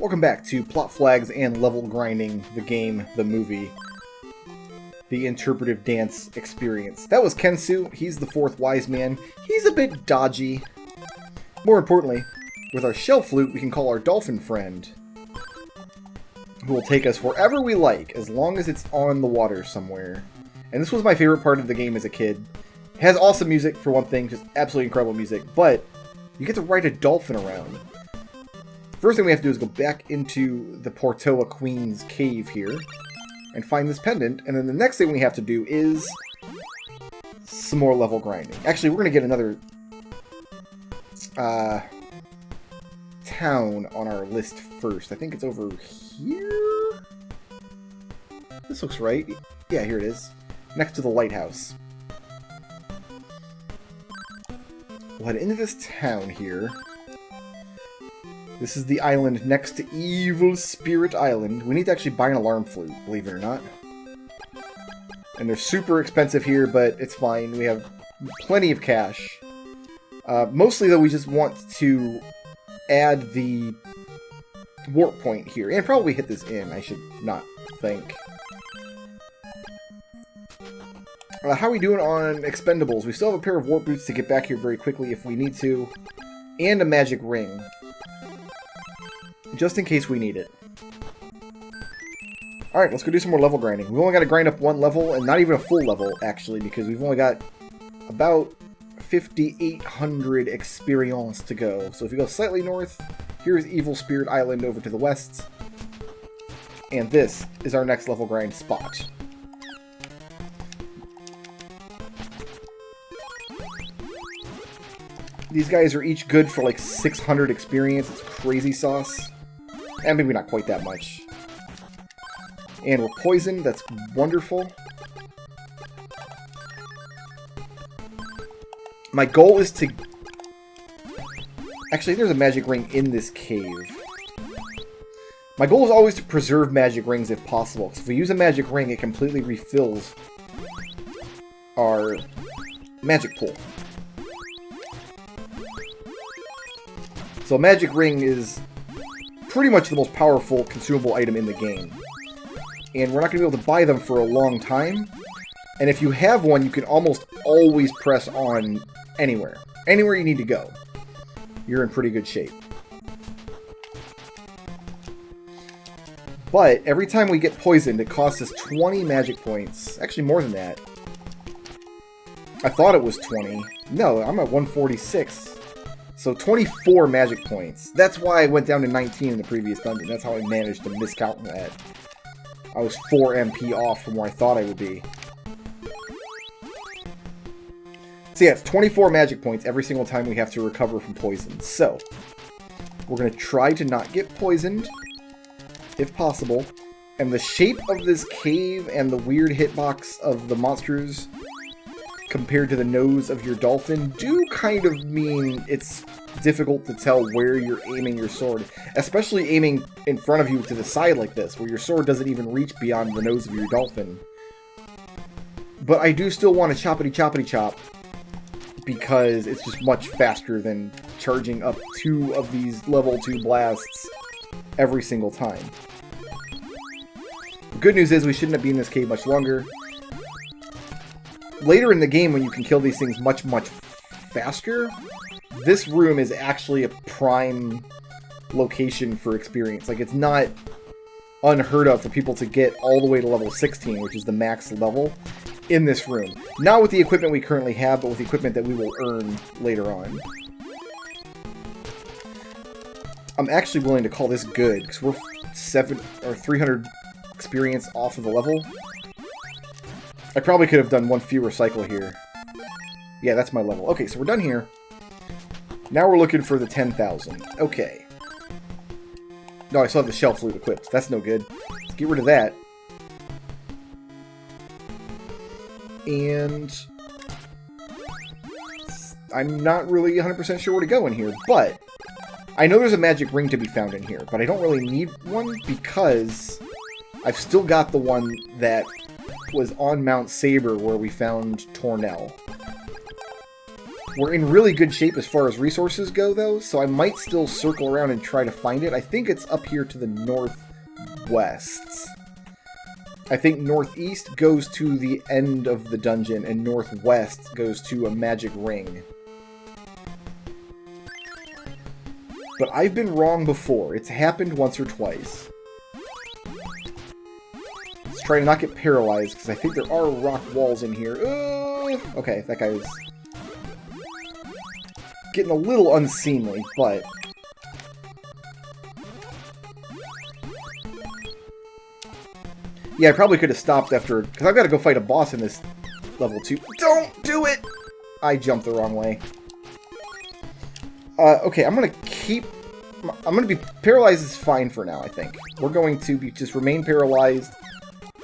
Welcome back to Plot Flags and Level Grinding, the game, the movie, the interpretive dance experience. That was Kensu. He's the fourth wise man. He's a bit dodgy. More importantly, with our shell flute, we can call our dolphin friend, who will take us wherever we like, as long as it's on the water somewhere. And this was my favorite part of the game as a kid. It has awesome music, for one thing, just absolutely incredible music, but you get to ride a dolphin around. First thing we have to do is go back into the Portoa Queen's cave here and find this pendant, and then the next thing we have to do is some more level grinding. Actually, we're going to get another town on our list first. I think it's over here? This looks right. Yeah, here it is. Next to the lighthouse. We'll head into this town here. This is the island next to Evil Spirit Island. We need to actually buy an alarm flute, believe it or not. And they're super expensive here, but it's fine. We have plenty of cash. Mostly, though, we just want to add the warp point here. And probably hit this in, I should not think. How are we doing on expendables? We still have a pair of warp boots to get back here very quickly if we need to. And a magic ring. Just in case we need it. Alright, let's go do some more level grinding. We've only got to grind up one level, and not even a full level, actually, because we've only got about 5,800 experience to go. So if you go slightly north, here's Evil Spirit Island over to the west. And this is our next level grind spot. These guys are each good for like 600 experience. It's crazy sauce. And maybe not quite that much. And we're poisoned. That's wonderful. My goal is to... Actually, there's a magic ring in this cave. My goal is always to preserve magic rings if possible. Because if we use a magic ring, it completely refills our magic pool. So a magic ring is pretty much the most powerful consumable item in the game. And we're not going to be able to buy them for a long time. And if you have one, you can almost always press on anywhere. Anywhere you need to go. You're in pretty good shape. But every time we get poisoned, it costs us 20 magic points. Actually, more than that. I thought it was 20. No, I'm at 146. So 24 magic points. That's why I went down to 19 in the previous dungeon. That's how I managed to miscount that. I was 4 MP off from where I thought I would be. So yeah, it's 24 magic points every single time we have to recover from poison. So, we're going to try to not get poisoned, if possible. And the shape of this cave and the weird hitbox of the monsters compared to the nose of your dolphin do kind of mean it's difficult to tell where you're aiming your sword. Especially aiming in front of you to the side like this, where your sword doesn't even reach beyond the nose of your dolphin. But I do still want to choppity chop, because it's just much faster than charging up 2 of these level 2 blasts every single time. The good news is we shouldn't be in this cave much longer. Later in the game, when you can kill these things much faster, this room is actually a prime location for experience. Like, it's not unheard of for people to get all the way to level 16, which is the max level, in this room. Not with the equipment we currently have, but with the equipment that we will earn later on. I'm actually willing to call this good, because we're 300 experience off of the level. I probably could have done one fewer cycle here. Yeah, that's my level. Okay, so we're done here. Now we're looking for the 10,000. Okay. No, I still have the shell flute equipped. That's no good. Let's get rid of that. And I'm not really 100% sure where to go in here, but I know there's a magic ring to be found in here, but I don't really need one because I've still got the one that was on Mount Saber where we found Tornell. We're in really good shape as far as resources go, though, so I might still circle around and try to find it. I think it's up here to the northwest. I think northeast goes to the end of the dungeon, and northwest goes to a magic ring. But I've been wrong before. It's happened once or twice. Let's try to not get paralyzed, because I think there are rock walls in here. Okay, that guy is getting a little unseemly, but... Yeah, I probably could have stopped after... Because I've got to go fight a boss in this level 2. Don't do it! I jumped the wrong way. Okay, I'm going to keep... I'm going to be... Paralyzed is fine for now, I think. We're going to be just remain paralyzed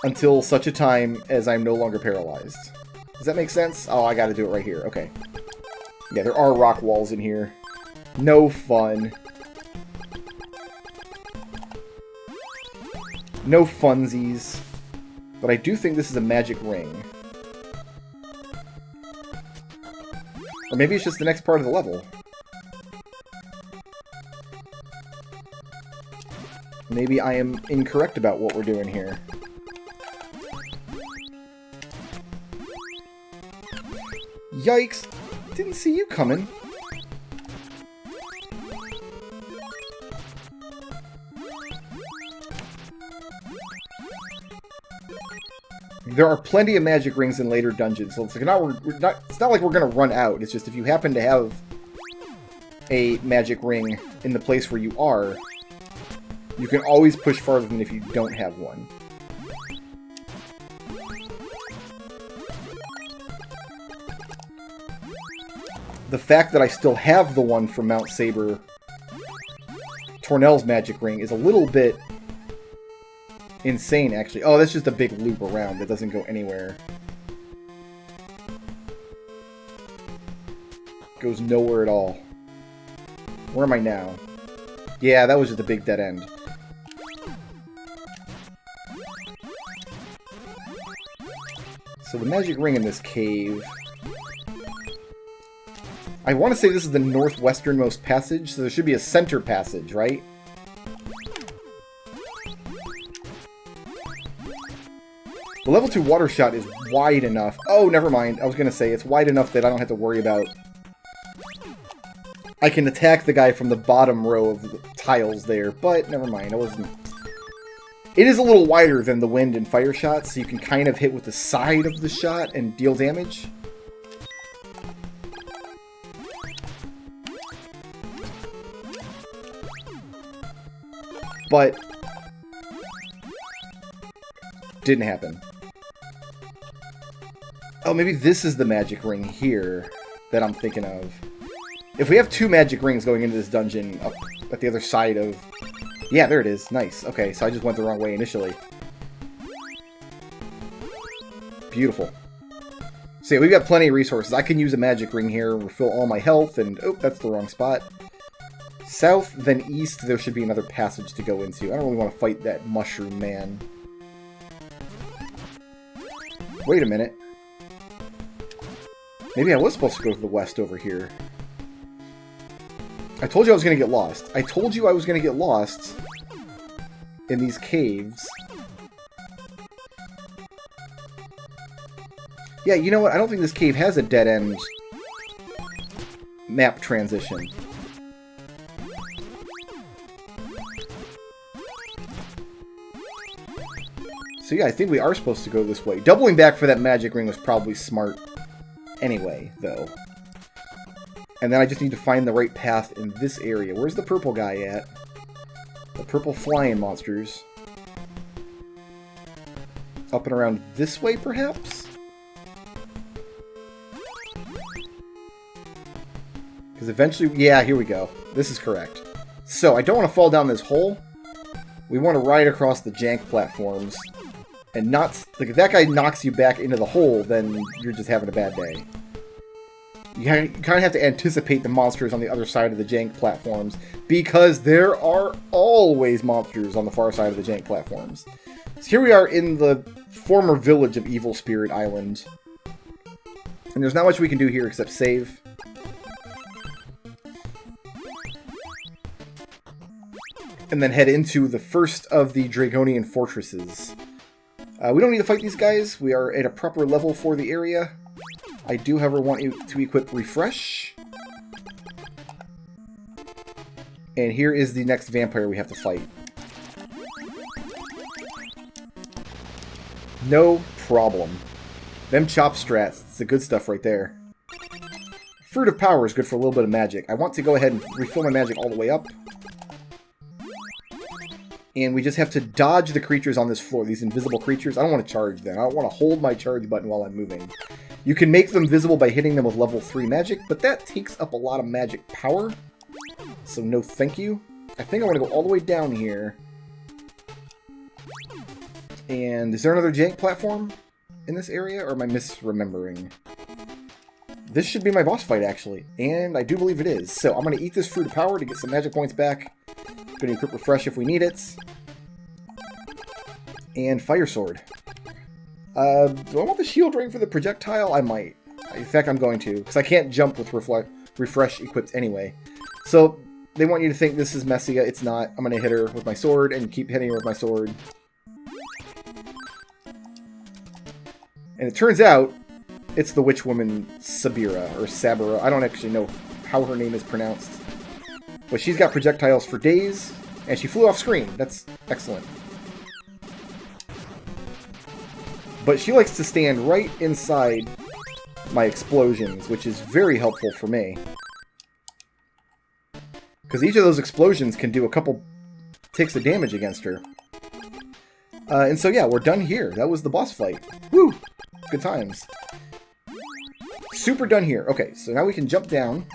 until such a time as I'm no longer paralyzed. Does that make sense? Oh, I got to do it right here. Okay. Yeah, there are rock walls in here. No fun. No funsies. But I do think this is a magic ring. Or maybe it's just the next part of the level. Maybe I am incorrect about what we're doing here. Yikes! Didn't see you coming. There are plenty of magic rings in later dungeons, so it's not like we're gonna run out. It's just if you happen to have a magic ring in the place where you are, you can always push farther than if you don't have one. The fact that I still have the one from Mount Saber, Tornell's magic ring, is a little bit insane, actually. Oh, that's just a big loop around that doesn't go anywhere. Goes nowhere at all. Where am I now? Yeah, that was just a big dead end. So the magic ring in this cave... I want to say this is the northwesternmost passage, so there should be a center passage, right? The level 2 water shot is wide enough. Oh, never mind. I was going to say, it's wide enough that I don't have to worry about... I can attack the guy from the bottom row of the tiles there, but never mind. I wasn't... It is a little wider than the wind and fire shots, so you can kind of hit with the side of the shot and deal damage. But didn't happen. Oh, maybe this is the magic ring here that I'm thinking of. If we have 2 magic rings going into this dungeon up at the other side of... Yeah, there it is. Nice. Okay, so I just went the wrong way initially. Beautiful. So yeah, we've got plenty of resources. I can use a magic ring here, refill all my health, and... Oh, that's the wrong spot. South, then east, there should be another passage to go into. I don't really want to fight that mushroom man. Wait a minute. Maybe I was supposed to go to the west over here. I told you I was going to get lost. I told you I was going to get lost in these caves. Yeah, you know what? I don't think this cave has a dead-end map transition. So yeah, I think we are supposed to go this way. Doubling back for that magic ring was probably smart anyway, though. And then I just need to find the right path in this area. Where's the purple guy at? The purple flying monsters. Up and around this way, perhaps? Because eventually... Yeah, here we go. This is correct. So, I don't want to fall down this hole. We want to ride across the Jank platforms. And not... Like, if that guy knocks you back into the hole, then you're just having a bad day. You kind of have to anticipate the monsters on the other side of the Jank platforms, because there are always monsters on the far side of the Jank platforms. So here we are in the former village of Evil Spirit Island. And there's not much we can do here except save. and then head into the first of the Dragonian fortresses. We don't need to fight these guys. We are at a proper level for the area. I do, however, want you to equip Refresh. And here is the next vampire we have to fight. No problem. Them chop strats, it's the good stuff right there. Fruit of Power is good for a little bit of magic. I want to go ahead and refill my magic all the way up. And we just have to dodge the creatures on this floor, these invisible creatures. I don't want to charge them. I don't want to hold my charge button while I'm moving. You can make them visible by hitting them with level 3 magic, but that takes up a lot of magic power. So no thank you. I think I want to go all the way down here. And is there another Jank platform in this area, or am I misremembering? This should be my boss fight, actually. And I do believe it is. So I'm going to eat this Fruit of Power to get some magic points back. Going to equip Refresh if we need it. And Fire Sword. Do I want the Shield Ring for the projectile? I might. In fact, I'm going to, because I can't jump with Refresh equipped anyway. So they want you to think this is Messia. It's not. I'm going to hit her with my sword and keep hitting her with my sword. And it turns out it's the witch woman Sabira, or Sabira. I don't actually know how her name is pronounced. But she's got projectiles for days, and she flew off screen. That's excellent. But she likes to stand right inside my explosions, which is very helpful for me. Because each of those explosions can do a couple ticks of damage against her. And so yeah, we're done here. That was the boss fight. Woo! Good times. Super done here. Okay, so now we can jump down.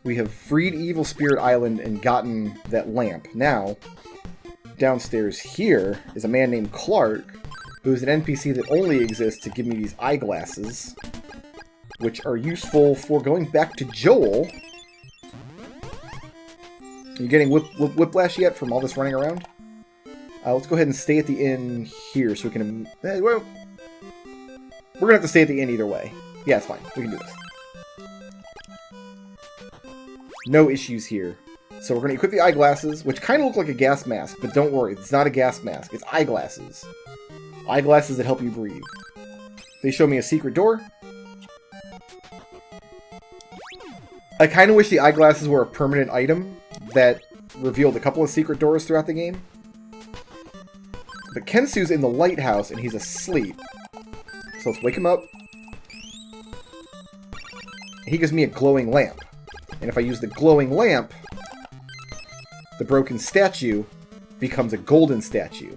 We have freed Evil Spirit Island and gotten that lamp. Now, downstairs here is a man named Clark, who is an NPC that only exists to give me these eyeglasses, which are useful for going back to Joel. Are you getting whiplash yet from all this running around? Let's go ahead and stay at the inn here so we can... well, we're going to have to stay at the inn either way. Yeah, it's fine. We can do this. No issues here. So we're going to equip the eyeglasses, which kind of look like a gas mask, but don't worry, it's not a gas mask. It's eyeglasses. Eyeglasses that help you breathe. They show me a secret door. I kind of wish the eyeglasses were a permanent item that revealed a couple of secret doors throughout the game. But Kensu's in the lighthouse and he's asleep. So let's wake him up. He gives me a glowing lamp. And if I use the glowing lamp, the broken statue becomes a golden statue.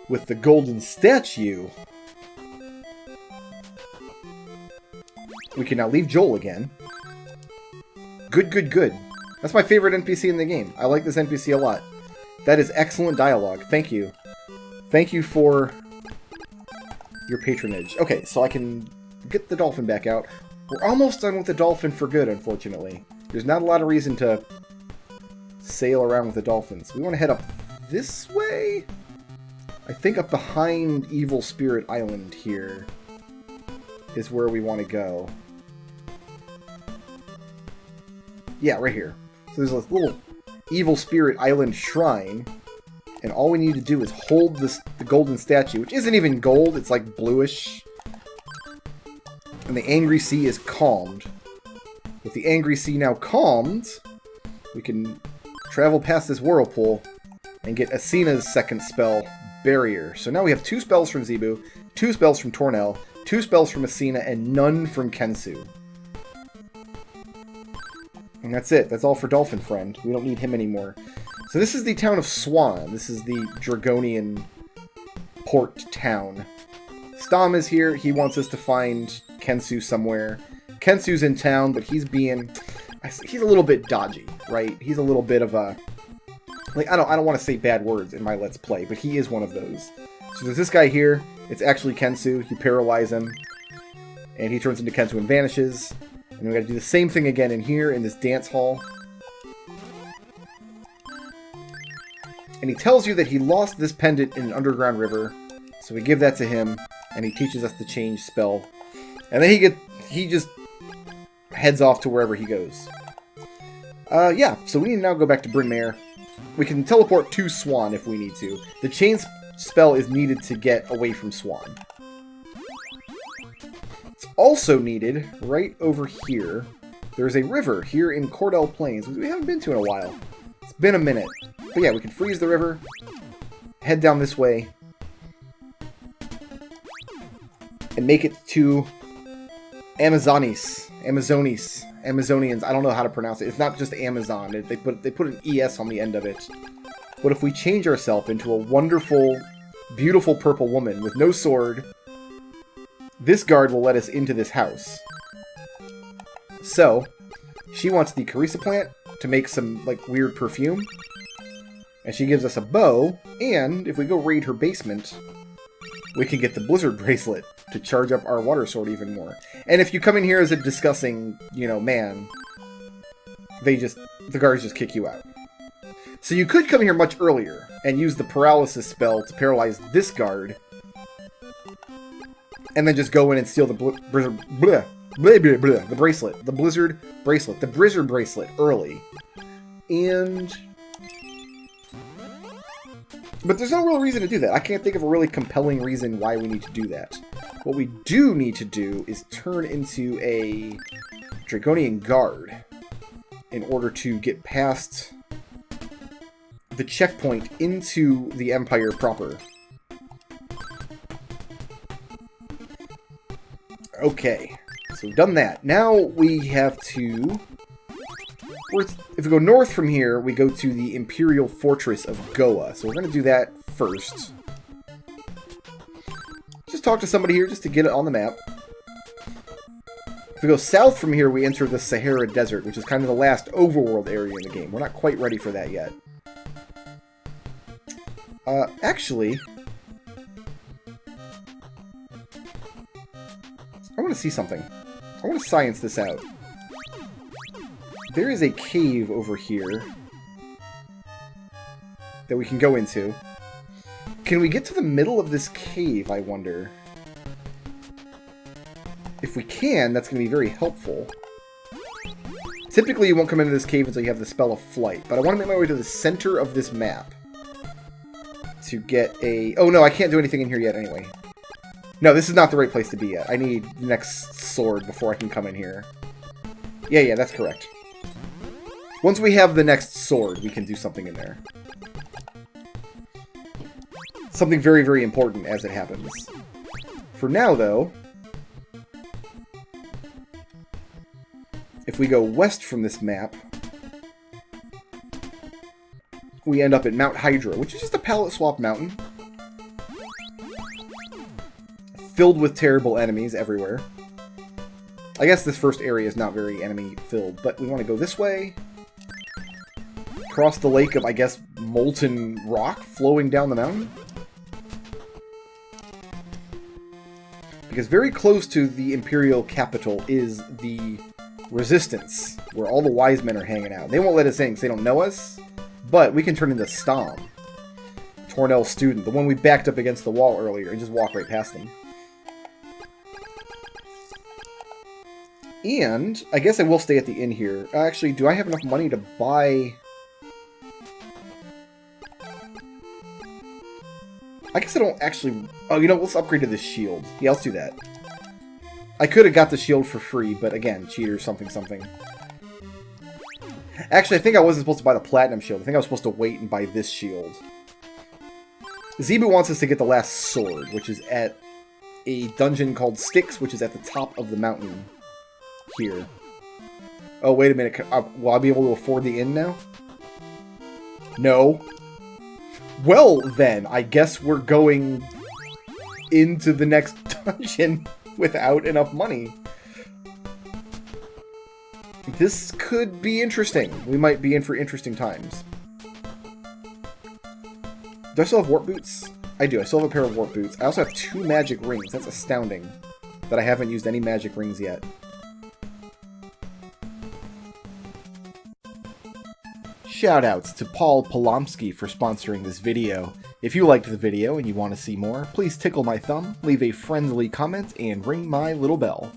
With the golden statue, we can now leave Joel again. Good, good, good. That's my favorite NPC in the game. I like this NPC a lot. That is excellent dialogue. Thank you. Thank you for your patronage. Okay, so I can get the dolphin back out. We're almost done with the dolphin for good, unfortunately. There's not a lot of reason to sail around with the dolphins. We want to head up this way? I think up behind Evil Spirit Island here is where we want to go. Yeah, right here. So there's a little Evil Spirit Island shrine, and all we need to do is hold the golden statue, which isn't even gold, it's like bluish. And the Angry Sea is calmed. With the Angry Sea now calmed, we can travel past this whirlpool and get Asina's second spell, Barrier. So now we have 2 spells from Zebu, 2 spells from Tornell, 2 spells from Asina, and none from Kensu. And that's it. That's all for Dolphin Friend. We don't need him anymore. So this is the town of Swan. This is the Dragonian port town. Stom is here. He wants us to find Kensu somewhere. Kensu's in town, but he's a little bit dodgy, right? He's a little bit of a... like, I don't want to say bad words in my Let's Play, but he is one of those. So there's this guy here. It's actually Kensu. You paralyze him, and he turns into Kensu and vanishes. And we gotta do the same thing again in here, in this dance hall. And he tells you that he lost this pendant in an underground river. So we give that to him, and he teaches us the change spell. And then he just heads off to wherever he goes. Yeah, so we need to now go back to Bryn Mawr. We can teleport to Swan if we need to. The chain spell is needed to get away from Swan. It's also needed right over here. There's a river here in Cordell Plains, which we haven't been to in a while. It's been a minute. But yeah, we can freeze the river, head down this way, and make it to Amazonians. I don't know how to pronounce it. It's not just Amazon. They put an ES on the end of it. But if we change ourselves into a wonderful, beautiful purple woman with no sword, this guard will let us into this house. So, she wants the Carissa plant to make some, like, weird perfume. And she gives us a bow, and if we go raid her basement, we can get the Blizzard Bracelet to charge up our water sword even more. And if you come in here as a discussing, you know, man, the guards just kick you out. So you could come here much earlier and use the paralysis spell to paralyze this guard, and then just go in and steal the the bracelet, the Blizzard Bracelet early. But there's no real reason to do that. I can't think of a really compelling reason why we need to do that. What we do need to do is turn into a Draconian Guard in order to get past the checkpoint into the Empire proper. Okay, so we've done that. Now we have to... If we go north from here, we go to the Imperial Fortress of Goa. So we're going to do that first. Just talk to somebody here just to get it on the map. If we go south from here, we enter the Sahara Desert, which is kind of the last overworld area in the game. We're not quite ready for that yet. Actually... I want to see something. I want to science this out. There is a cave over here that we can go into. Can we get to the middle of this cave, I wonder? If we can, that's going to be very helpful. Typically, you won't come into this cave until you have the spell of flight, but I want to make my way to the center of this map to get a... Oh, no, I can't do anything in here yet anyway. No, this is not the right place to be yet. I need the next sword before I can come in here. Yeah, that's correct. Once we have the next sword, we can do something in there. Something very, very important as it happens. For now, though, if we go west from this map, we end up at Mount Hydra, which is just a palette swap mountain. Filled with terrible enemies everywhere. I guess this first area is not very enemy-filled, but we want to go this way. Cross the lake of, I guess, molten rock flowing down the mountain. Because very close to the Imperial capital is the Resistance, where all the wise men are hanging out. They won't let us in because they don't know us, but we can turn into Stom. Tornell's student, the one we backed up against the wall earlier, and just walk right past them. And I guess I will stay at the inn here. Actually, do I have enough money to buy... I guess I don't actually... Oh, you know, let's upgrade to this shield. Yeah, let's do that. I could have got the shield for free, but again, cheater, something. Actually, I think I wasn't supposed to buy the platinum shield. I think I was supposed to wait and buy this shield. Zebu wants us to get the last sword, which is at a dungeon called Styx, which is at the top of the mountain here. Oh, wait a minute. Will I be able to afford the inn now? No. Well, then, I guess we're going into the next dungeon without enough money. This could be interesting. We might be in for interesting times. Do I still have warp boots? I do. I still have a pair of warp boots. I also have 2 magic rings. That's astounding that I haven't used any magic rings yet. Shoutouts to Paul Polomsky for sponsoring this video. If you liked the video and you want to see more, please tickle my thumb, leave a friendly comment, and ring my little bell.